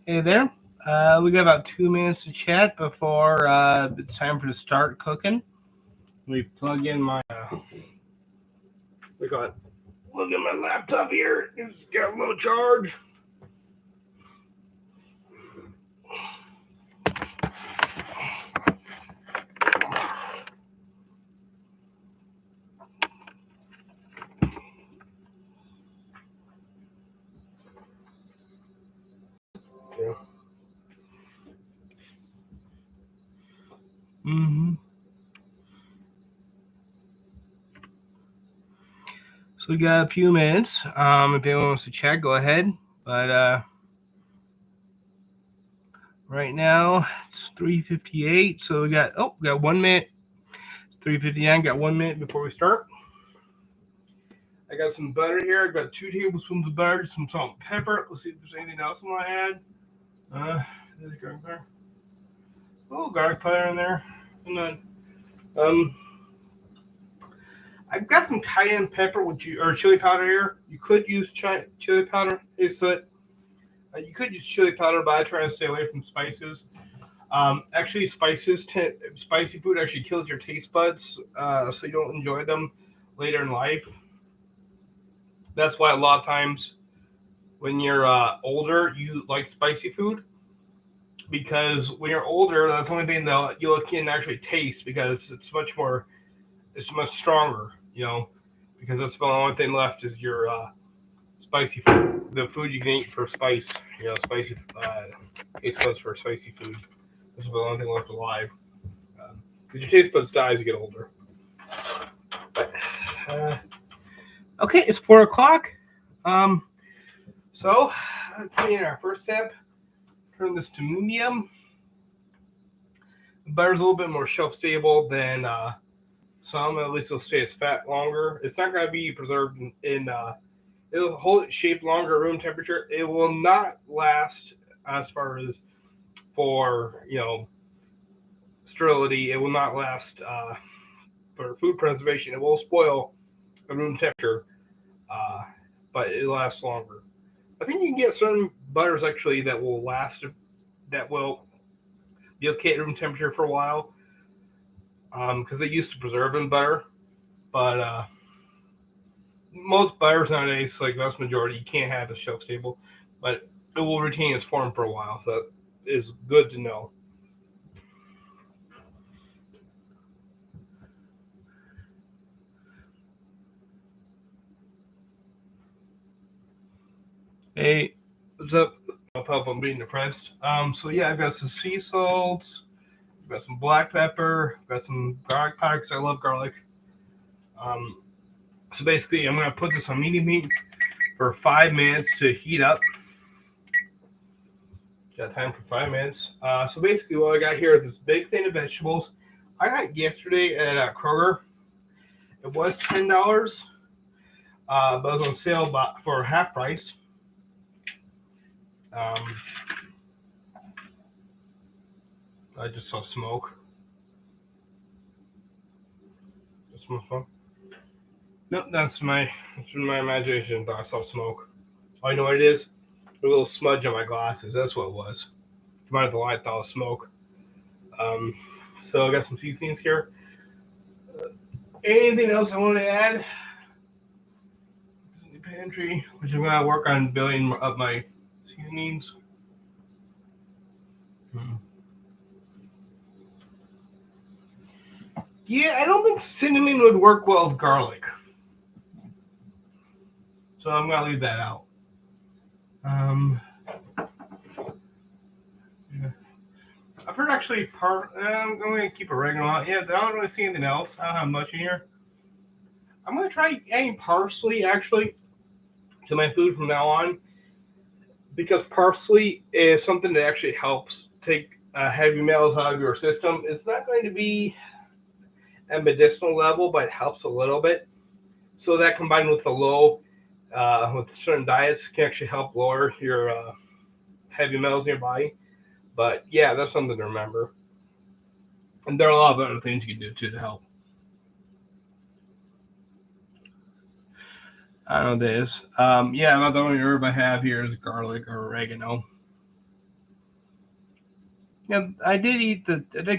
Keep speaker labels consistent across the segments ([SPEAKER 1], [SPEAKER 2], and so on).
[SPEAKER 1] Hey there. We got about 2 minutes to chat before it's time for to start cooking. Let me plug in my. We got. Look at my laptop here. It's got a low charge. Yeah. Mm-hmm. So we got a few minutes. If anyone wants to chat, go ahead. But right now it's 3:58. So we got 1 minute. It's 3:59. Got 1 minute before we start. I got some butter here. I got 2 tablespoons of butter, some salt and pepper. Let's see if there's anything else I want to add. There's garlic powder. Oh, garlic powder in there. And then, um, I've got some cayenne pepper or chili powder here. You could use chili powder. You could use chili powder, but I try to stay away from spices. Actually, spicy food actually kills your taste buds, so you don't enjoy them later in life. That's why a lot of times when you're older, you like spicy food because when you're older, that's the only thing that you can actually taste because it's much stronger, because that's the only thing left is your spicy food, the food you can eat for spice, spicy taste buds for spicy food. That's the only thing left alive. Because your taste buds die as you get older. But, okay, it's 4 o'clock. Um, so let's see. In our first step, turn this to medium. Butter's a little bit more shelf stable than some. At least it'll stay its fat longer. It's not going to be preserved in it'll hold its shape longer, room temperature. It will not last as far as for sterility. It will not last for food preservation. It will spoil at room temperature, uh, but it lasts longer. I think you can get certain butters actually that will be okay at room temperature for a while, because they used to preserve in butter, but most butters nowadays, like vast majority, you can't have a shelf stable, but it will retain its form for a while, so that is good to know. Hey, what's up? Help, I'm being depressed. So yeah, I've got some sea salts, I've got some black pepper, I've got some garlic powder because I love garlic. Um, so basically, I'm gonna put this on medium heat for 5 minutes to heat up. Got time for 5 minutes. So basically, what I got here is this big thing of vegetables. I got yesterday at Kroger. It was $10, but it was on sale for half price. Um, I just saw smoke. That's my phone. Nope, that's from my imagination. I saw smoke. Oh, I know what it is. A little smudge on my glasses. That's what it was. Come out of the light, thought it was smoke. Um, so I got some seasonings here. Anything else I want to add? The pantry, which I'm gonna work on building up my seasonings. Yeah, I don't think cinnamon would work well with garlic, so I'm gonna leave that out. Yeah. I've heard actually I'm gonna keep oregano out. Yeah, I don't really see anything else. I don't have much in here. I'm gonna try adding parsley actually to my food from now on because parsley is something that actually helps take heavy metals out of your system. It's not going to be at medicinal level, but it helps a little bit. So that combined with the with certain diets can actually help lower your heavy metals in your body. But yeah, that's something to remember. And there are a lot of other things you can do too to help. I don't know this. Yeah, about the only herb I have here is garlic or oregano. Yeah, I did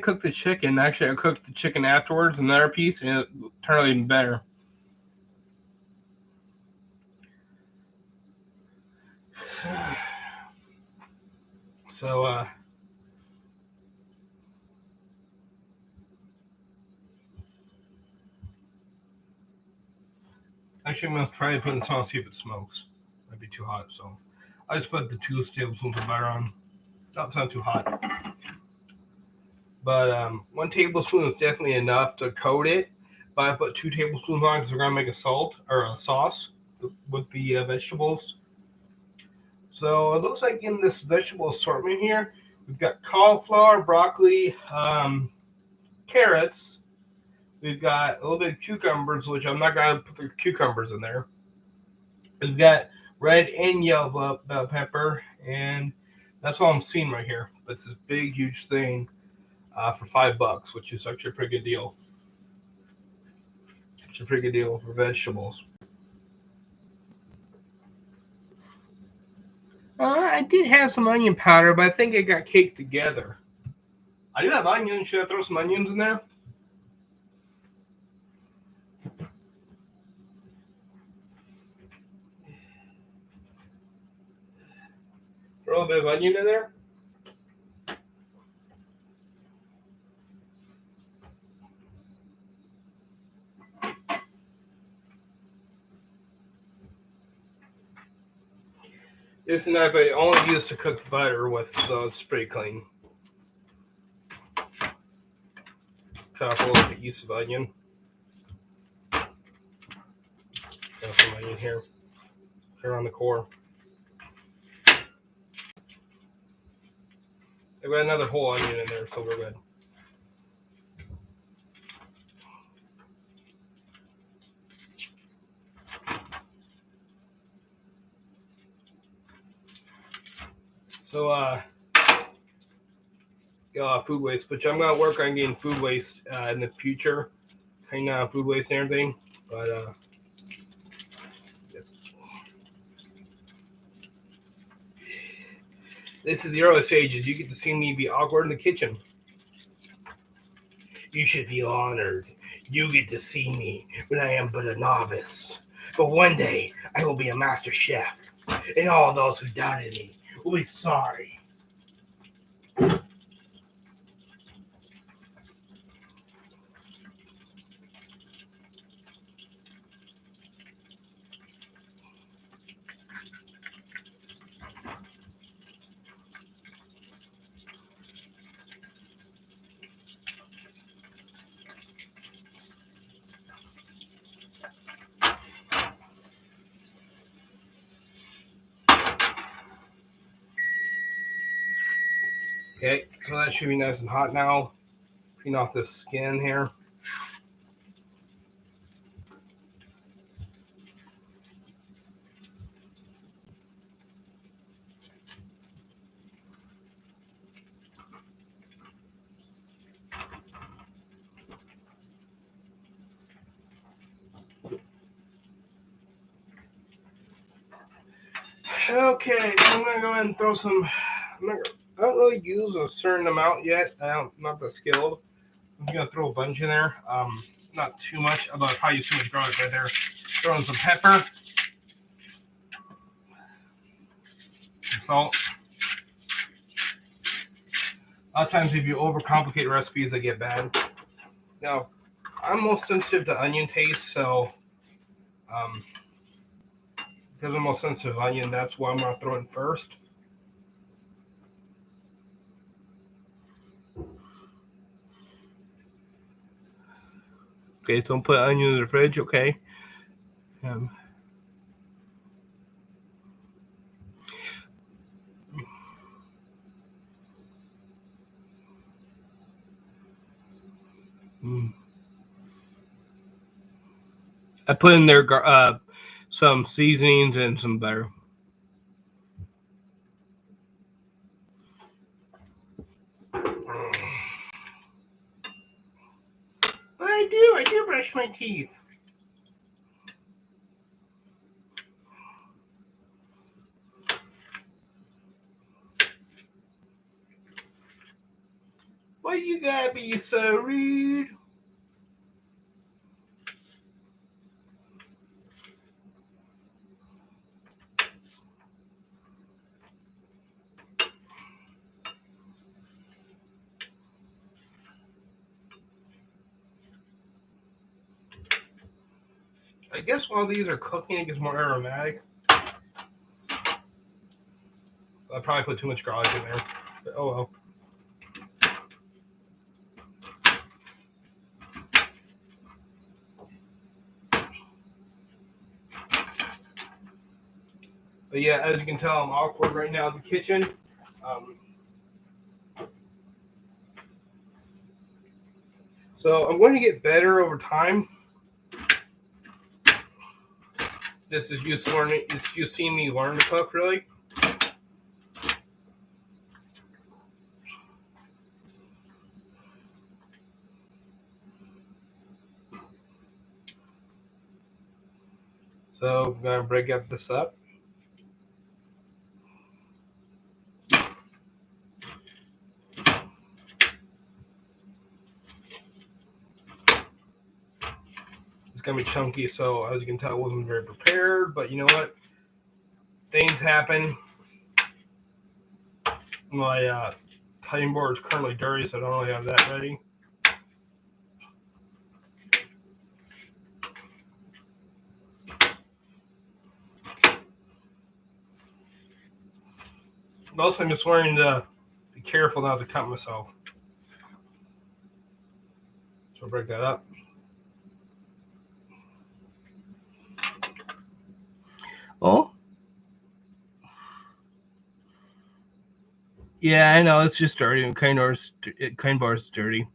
[SPEAKER 1] cook the chicken. Actually, I cooked the chicken afterwards, another piece, and it turned out even better. So, actually, I'm going to try to put this on, see if it smokes. Might be too hot, so I just put the 2 tablespoons of butter on. Oh, it's not too hot. But 1 tablespoon is definitely enough to coat it. But I put 2 tablespoons on because we're going to make a sauce with the vegetables. So it looks like in this vegetable assortment here, we've got cauliflower, broccoli, carrots. We've got a little bit of cucumbers, which I'm not going to put the cucumbers in there. We've got red and yellow bell pepper, and that's all I'm seeing right here. But it's this big, huge thing for $5, which is actually a pretty good deal. It's a pretty good deal for vegetables. I did have some onion powder, but I think it got caked together. I do have onions. Should I throw some onions in there? Throw a bit of onion in there. This knife I only use to cook butter with, so it's pretty clean. Cut off a little piece of onion. Got some onion here. Here on the core. I've got another whole onion in there, so we're good. So, food waste, which I'm gonna work on getting food waste in the future, cutting down food waste and everything. But this is the early stages. You get to see me be awkward in the kitchen. You should feel honored. You get to see me when I am but a novice. But one day I will be a master chef, and all those who doubted me will be sorry. Okay, so that should be nice and hot now. Clean off this skin here. Okay, so I'm gonna go ahead and throw some. I don't really use a certain amount yet. I'm not that skilled. I'm gonna throw a bunch in there. Not too much. Although I probably use too much garlic right there. Throwing some pepper, some salt. A lot of times, if you overcomplicate recipes, they get bad. Now, I'm most sensitive to onion taste, so because I'm most sensitive to onion, that's why I'm gonna throw it first. Okay, so I'm putting onion in the fridge. Okay. I put in there some seasonings and some butter. But I do brush my teeth. Why you gotta be so rude? I guess while these are cooking, it gets more aromatic. I probably put too much garlic in there. But oh well. But yeah, as you can tell, I'm awkward right now in the kitchen. So I'm going to get better over time. This is you learning. It's you seeing me learn to cook, really. So I'm gonna break this up. It's gonna be chunky, so as you can tell, I wasn't very prepared. But you know what? Things happen. My cutting board is currently dirty, so I don't really have that ready. Also, I'm just learning to be careful not to cut myself. So I'll break that up. Oh? Yeah, I know, it's just dirty. Cutting board is dirty.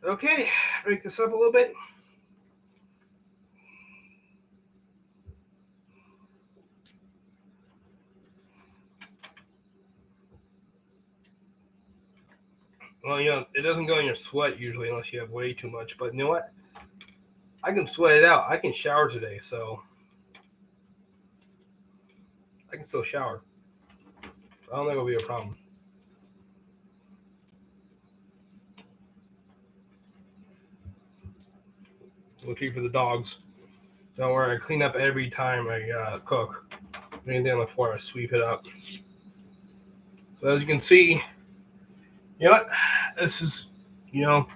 [SPEAKER 1] Okay, break this up a little bit. Well, you know, it doesn't go in your sweat usually unless you have way too much. But you know what? I can sweat it out. I can shower today, so I can still shower. I don't think it'll be a problem. We'll keep for the dogs. Don't worry, I clean up every time I cook. Anything on the floor, I sweep it up. So as you can see, you know what? This is, you know,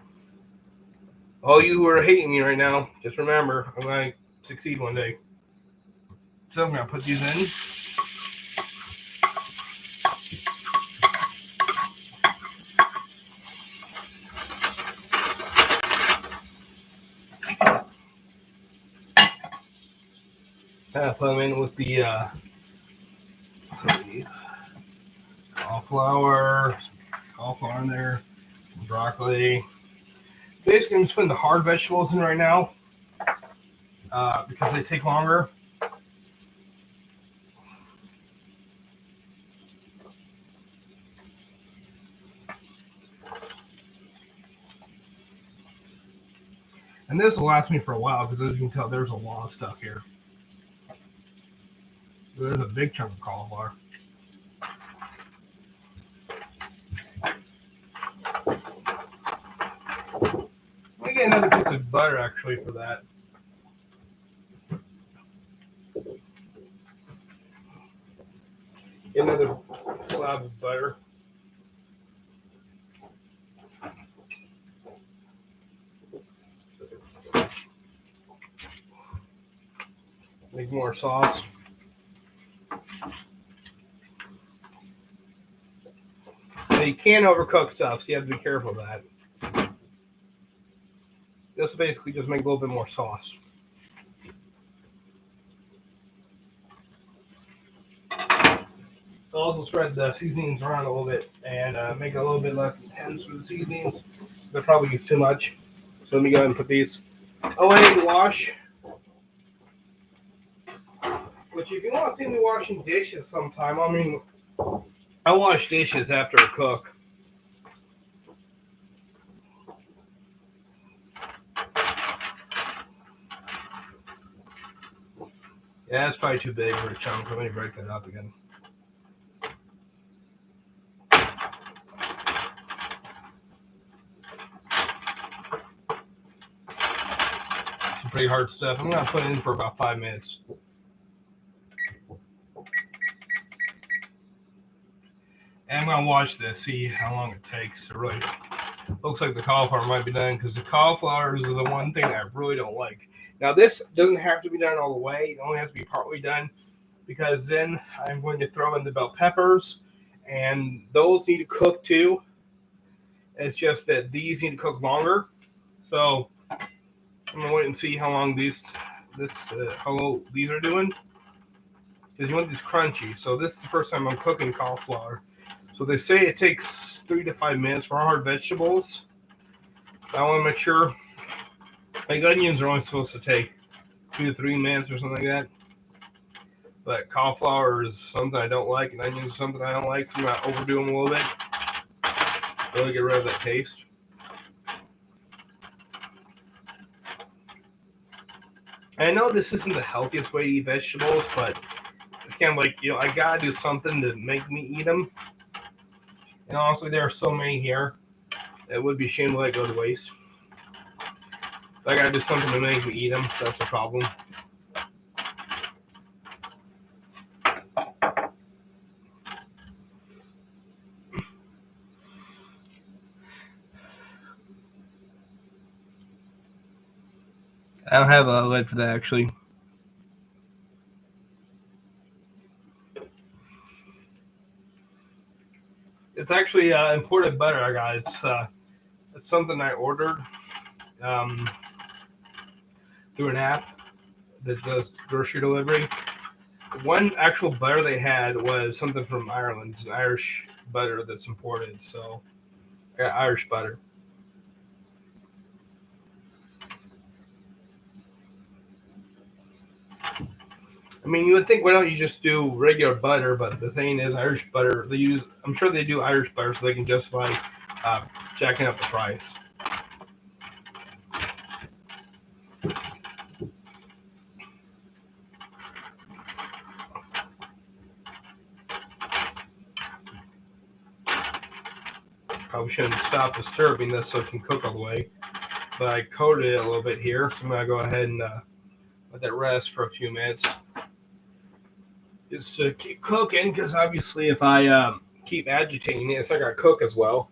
[SPEAKER 1] all you who are hating me right now, just remember, I'm going to succeed one day. So I'm going to put these in. Put them in with the cauliflower in there, broccoli. Basically, I'm just putting the hard vegetables in right now because they take longer. And this will last me for a while because as you can tell, there's a lot of stuff here. There's a big chunk of cauliflower. I get another piece of butter actually for that. Get another slab of butter. Make more sauce. Now you can't overcook stuff, so you have to be careful of that. This will basically just make a little bit more sauce. I'll also spread the seasonings around a little bit and make it a little bit less intense with the seasonings. They'll probably use too much. So let me go ahead and put these away and wash. Which if you want to see me washing dishes sometime, I mean, I wash dishes after I cook. Yeah, that's probably too big for a chunk. Let me break that up again. Some pretty hard stuff. I'm gonna put it in for about 5 minutes. And I'm gonna watch this, see how long it takes. It really looks like the cauliflower might be done because the cauliflowers are the one thing I really don't like. Now this doesn't have to be done all the way. It only has to be partly done because then I'm going to throw in the bell peppers and those need to cook too. It's just that these need to cook longer. So I'm gonna wait and see how long how these are doing because you want these crunchy. So this is the first time I'm cooking cauliflower. So they say it takes 3 to 5 minutes for hard vegetables. I want to make sure. Like onions are only supposed to take 2 to 3 minutes or something like that. But cauliflower is something I don't like, and onions is something I don't like, so I'm going to overdo them a little bit. Really get rid of that taste. And I know this isn't the healthiest way to eat vegetables, but it's kind of like, I got to do something to make me eat them. And honestly, there are so many here. It would be a shame to let go to waste. But I got to do something to make me eat them. That's the problem. I don't have a lid for that, actually. It's actually imported butter I got. It's something I ordered through an app that does grocery delivery. One actual butter they had was something from Ireland. It's an Irish butter that's imported. So I got Irish butter. I mean, you would think, why don't you just do regular butter? But the thing is, Irish butter, I'm sure they do Irish butter so they can justify jacking up the price. Probably shouldn't stop disturbing this so it can cook all the way. But I coated it a little bit here, so I'm going to go ahead and let that rest for a few minutes. Just to keep cooking, because obviously if I keep agitating it, it's not going to cook as well.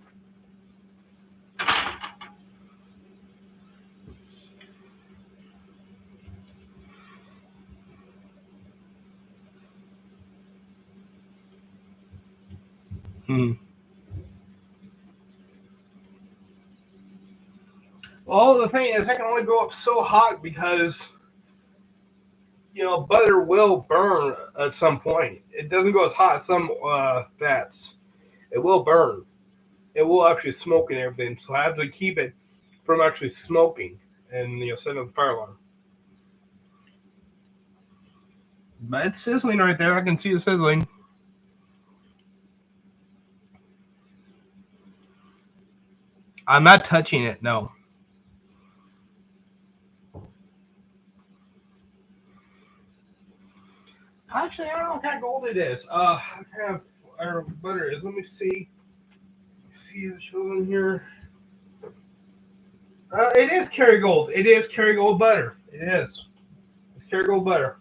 [SPEAKER 1] Well, the thing is, I can only go up so hot because, butter will burn at some point. It doesn't go as hot as some fats. It will burn. It will actually smoke and everything. So I have to keep it from actually smoking and, set up the fire alarm. But it's sizzling right there. I can see it sizzling. I'm not touching it, no. Actually, I don't know what kind of gold it is. What kind of butter it is. Let me see. See if it shows in here. It is Kerrygold. It is Kerrygold butter. It is. It's Kerrygold butter.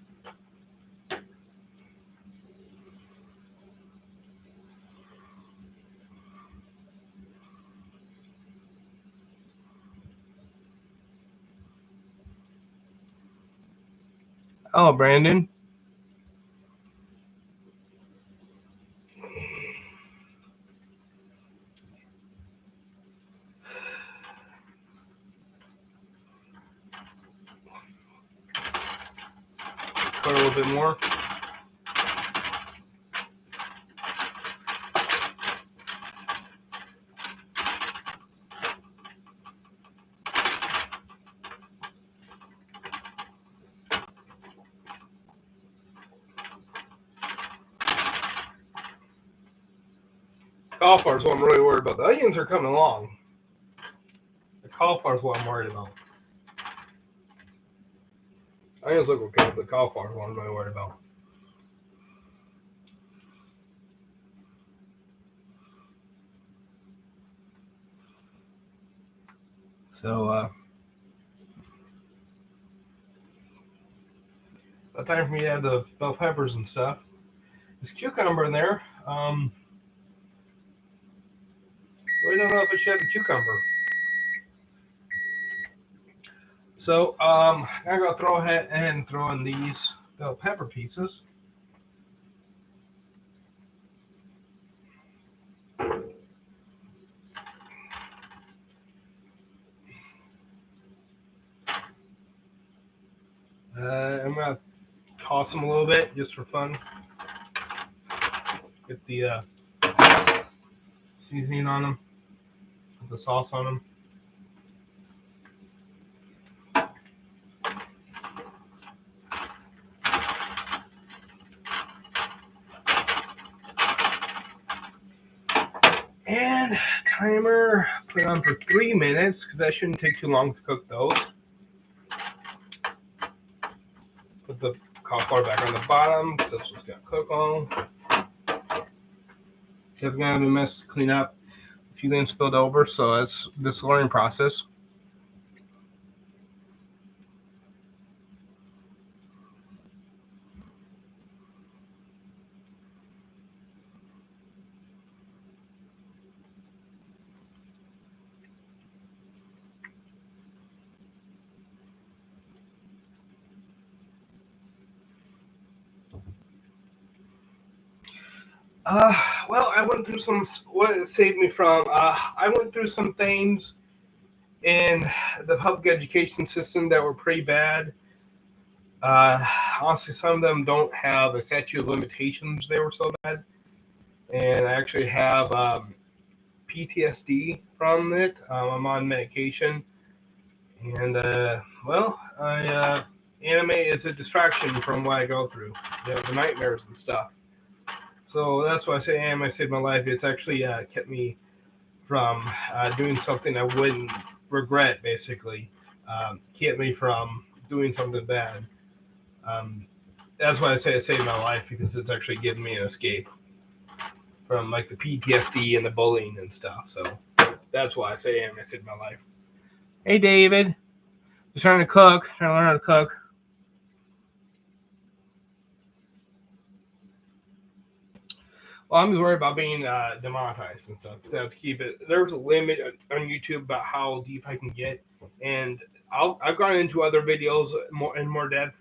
[SPEAKER 1] Oh, Brandon. Put a little bit more. Cauliflower is what I'm really worried about. The onions are coming along. The cauliflower is what I'm worried about. Onions look okay, but cauliflower is what I'm really worried about. So, about time for me to add the bell peppers and stuff. There's cucumber in there. We don't know if I should add the cucumber. So, I'm gonna throw ahead and throw in these bell pepper pieces. I'm gonna toss them a little bit just for fun. Get the seasoning on them, put the sauce on them. And timer, put it on for 3 minutes because that shouldn't take too long to cook those. Put the cauliflower back on the bottom because that's what's gonna cook on. It's gonna be a mess to clean up. A few things spilled over, so it's this learning process. Well, I went through some. What it saved me from? I went through some things in the public education system that were pretty bad. Honestly, some of them don't have a statute of limitations. They were so bad, and I actually have PTSD from it. I'm on medication, and anime is a distraction from what I go through, the nightmares and stuff. So that's why I say anime saved my life. It's actually kept me from doing something I wouldn't regret, basically. Kept me from doing something bad. That's why I say it saved my life, because it's actually given me an escape from like the PTSD and the bullying and stuff. So that's why I say anime saved my life. Hey, David. Just trying to cook. Trying to learn how to cook. Well, I'm just worried about being demonetized and stuff. So I have to keep it. There's a limit on YouTube about how deep I can get, and I've gone into other videos in more depth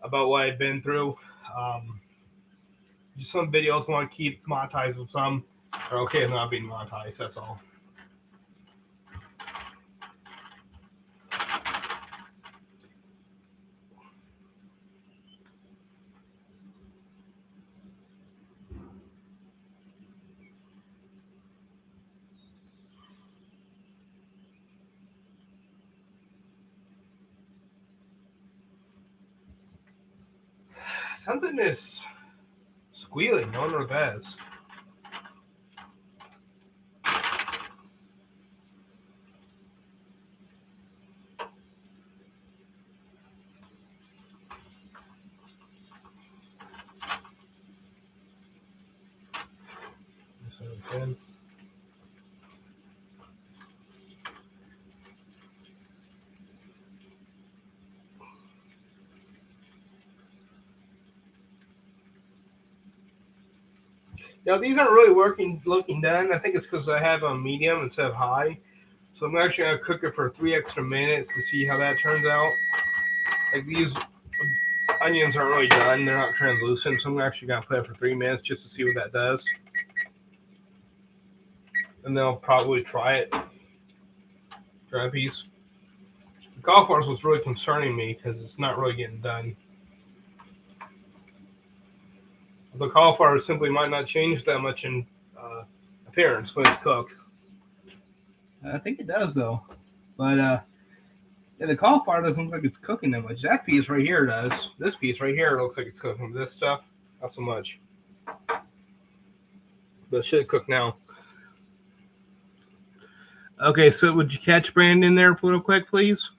[SPEAKER 1] about what I've been through. Just some videos want to keep monetized, and some are okay with not being monetized. That's all. Something is squealing. I wonder what that is. Now, these aren't really looking done. I think it's because I have a medium instead of high. So I'm actually going to cook it for 3 extra minutes to see how that turns out. Like, these onions aren't really done. They're not translucent. So I'm actually going to put it for 3 minutes just to see what that does. And then I'll probably try it. Try a piece. The cauliflower was really concerning me because it's not really getting done. The cauliflower simply might not change that much in appearance when it's cooked. I think it does, though. But yeah, the cauliflower doesn't look like it's cooking that much. That piece right here does. This piece right here looks like it's cooking. This stuff, not so much. But it should cook now. Okay, so would you catch Brandon there real quick, please?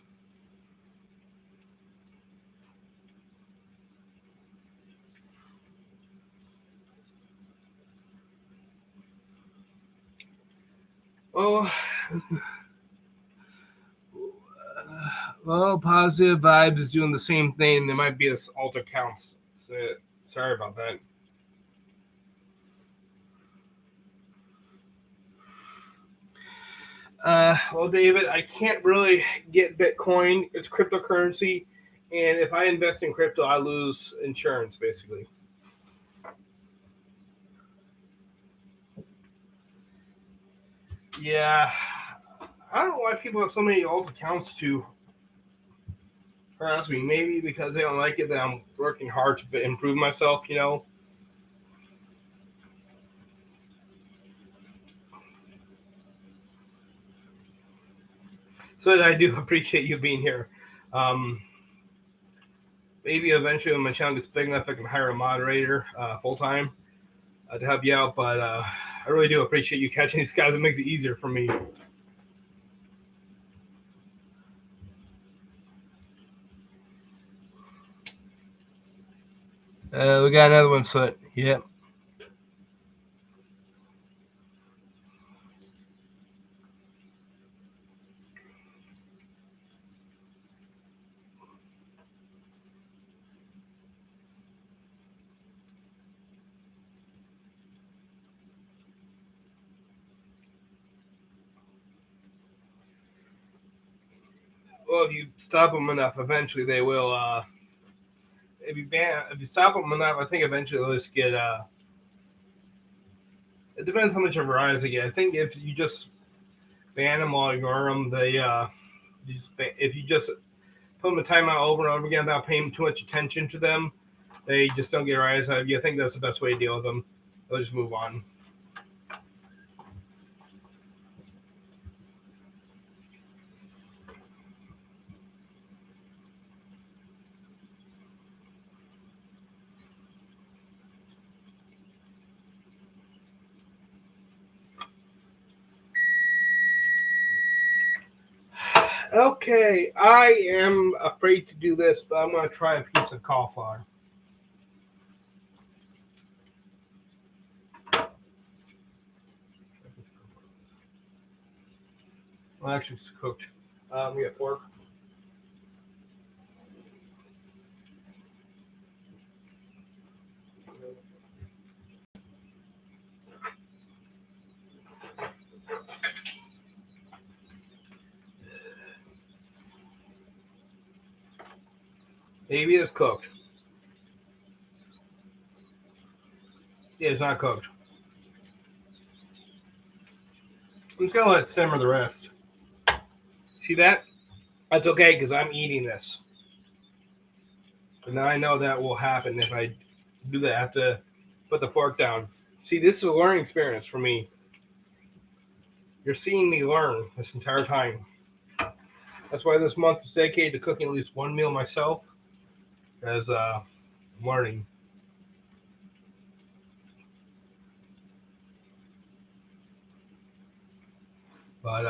[SPEAKER 1] Well, positive vibes is doing the same thing. There might be this alt accounts. So, sorry about that. Well, David, I can't really get Bitcoin. It's cryptocurrency, and if I invest in crypto, I lose insurance, basically. Yeah, I don't know why people have so many alt accounts to harass me. Maybe because they don't like it that I'm working hard to improve myself, you know. So I do appreciate you being here. Um, Maybe eventually when my channel gets big enough, I can hire a moderator full time to help you out. But I really do appreciate you catching these guys. It makes it easier for me. We got another one, so yep. Well, if you stop them enough, eventually they will. If you stop them enough, I think eventually they'll just get. It depends how much of a rise they get. I think if you just ban them or ignore them, if you just put them a timeout over and over again without paying too much attention to them, they just don't get a rise out of you. I think that's the best way to deal with them. They'll just move on. Okay, I am afraid to do this, but I'm going to try a piece of cauliflower. Well, actually, it's cooked. We got pork. Maybe it's cooked. Yeah, it's not cooked. I'm just going to let it simmer the rest. See that? That's okay because I'm eating this. And now I know that will happen if I do that. I have to put the fork down. See, this is a learning experience for me. You're seeing me learn this entire time. That's why this month is dedicated to cooking at least one meal myself, as learning. But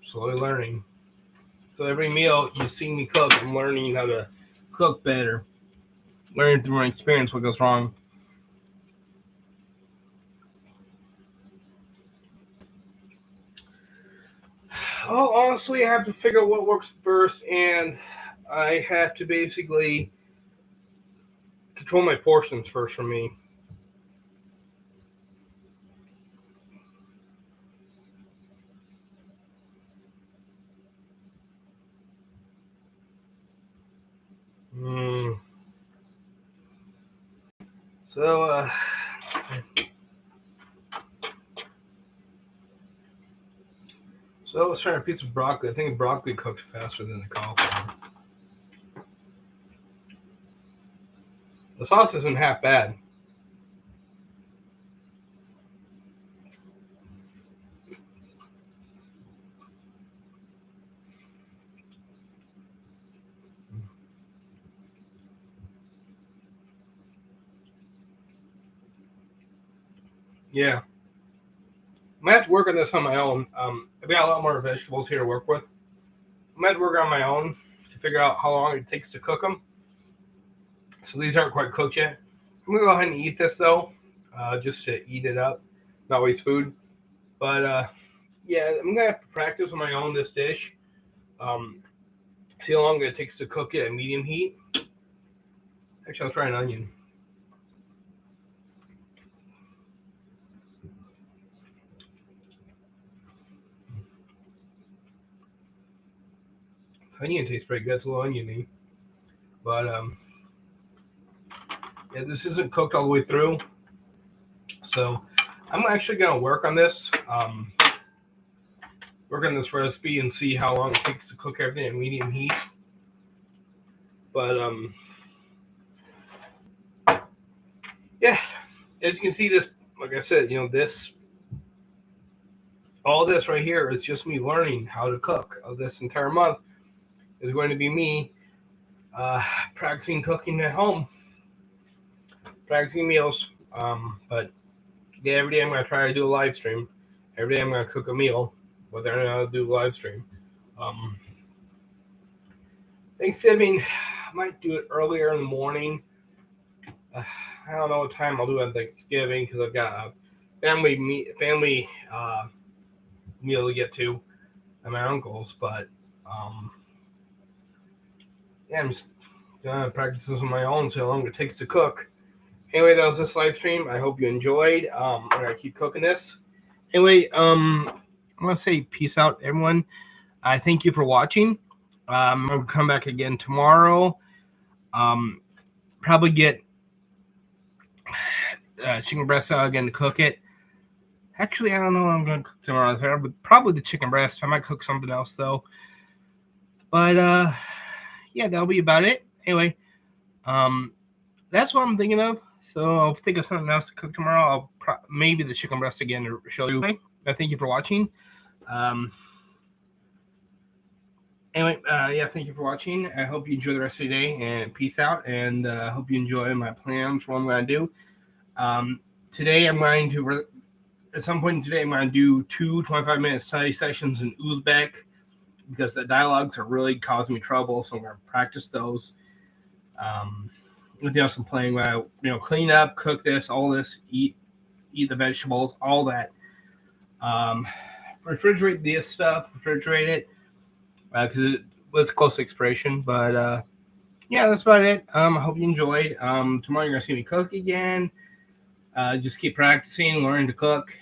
[SPEAKER 1] slowly learning. So every meal you see me cook, I'm learning how to cook better. Learning through my experience what goes wrong. Oh, honestly, I have to figure out what works first, and I have to basically control my portions first for me. So, let's try a piece of broccoli. I think broccoli cooked faster than the cauliflower. The sauce isn't half bad. Yeah. I might have to work on this on my own. I've got a lot more vegetables here to work with. I might have to work on my own to figure out how long it takes to cook them. So these aren't quite cooked yet. I'm going to go ahead and eat this, though, just to eat it up, not waste food. But yeah, I'm gonna have to practice on my own this dish. See how long it takes to cook it at medium heat. Actually, I'll try an onion. Onion tastes pretty good. It's a little oniony, but yeah, this isn't cooked all the way through. So I'm actually gonna work on this. Work on this recipe and see how long it takes to cook everything at medium heat. But yeah, as you can see, this, like I said, all this right here is just me learning how to cook. This entire month is going to be me practicing cooking at home, practicing meals. But yeah, every day I'm going to try to do a live stream. Every day I'm going to cook a meal, whether or not I do a live stream. Thanksgiving, I might do it earlier in the morning. I don't know what time I'll do on Thanksgiving because I've got a family meal to get to at my uncle's. But yeah, I'm just gonna practice this on my own, so how long it takes to cook. Anyway, that was this live stream. I hope you enjoyed. I'm gonna keep cooking this. Anyway, I want to say peace out, everyone. I thank you for watching. I'm gonna come back again tomorrow. Probably get chicken breast out again to cook it. Actually, I don't know what I'm going to cook tomorrow. Probably the chicken breast. I might cook something else, though. But, yeah, that'll be about it. Anyway, that's what I'm thinking of. So I'll think of something else to cook tomorrow. Maybe the chicken breast again to show you. I thank you for watching. Anyway, yeah, thank you for watching. I hope you enjoy the rest of your day, and peace out. And I hope you enjoy my plans for what I'm going to do. Today, I'm going to... At some point today, I'm going to do 2 25-minute study sessions in Uzbek because the dialogues are really causing me trouble. So I'm going to practice those. Anything else I'm playing with, clean up, cook this, all this, eat the vegetables, all that. Refrigerate this stuff, refrigerate it because it was close to expiration. But yeah, that's about it. I hope you enjoyed. Tomorrow you're going to see me cook again. Just keep practicing, learning to cook.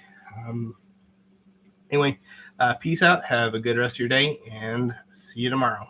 [SPEAKER 1] Anyway, peace out. Have a good rest of your day, and see you tomorrow.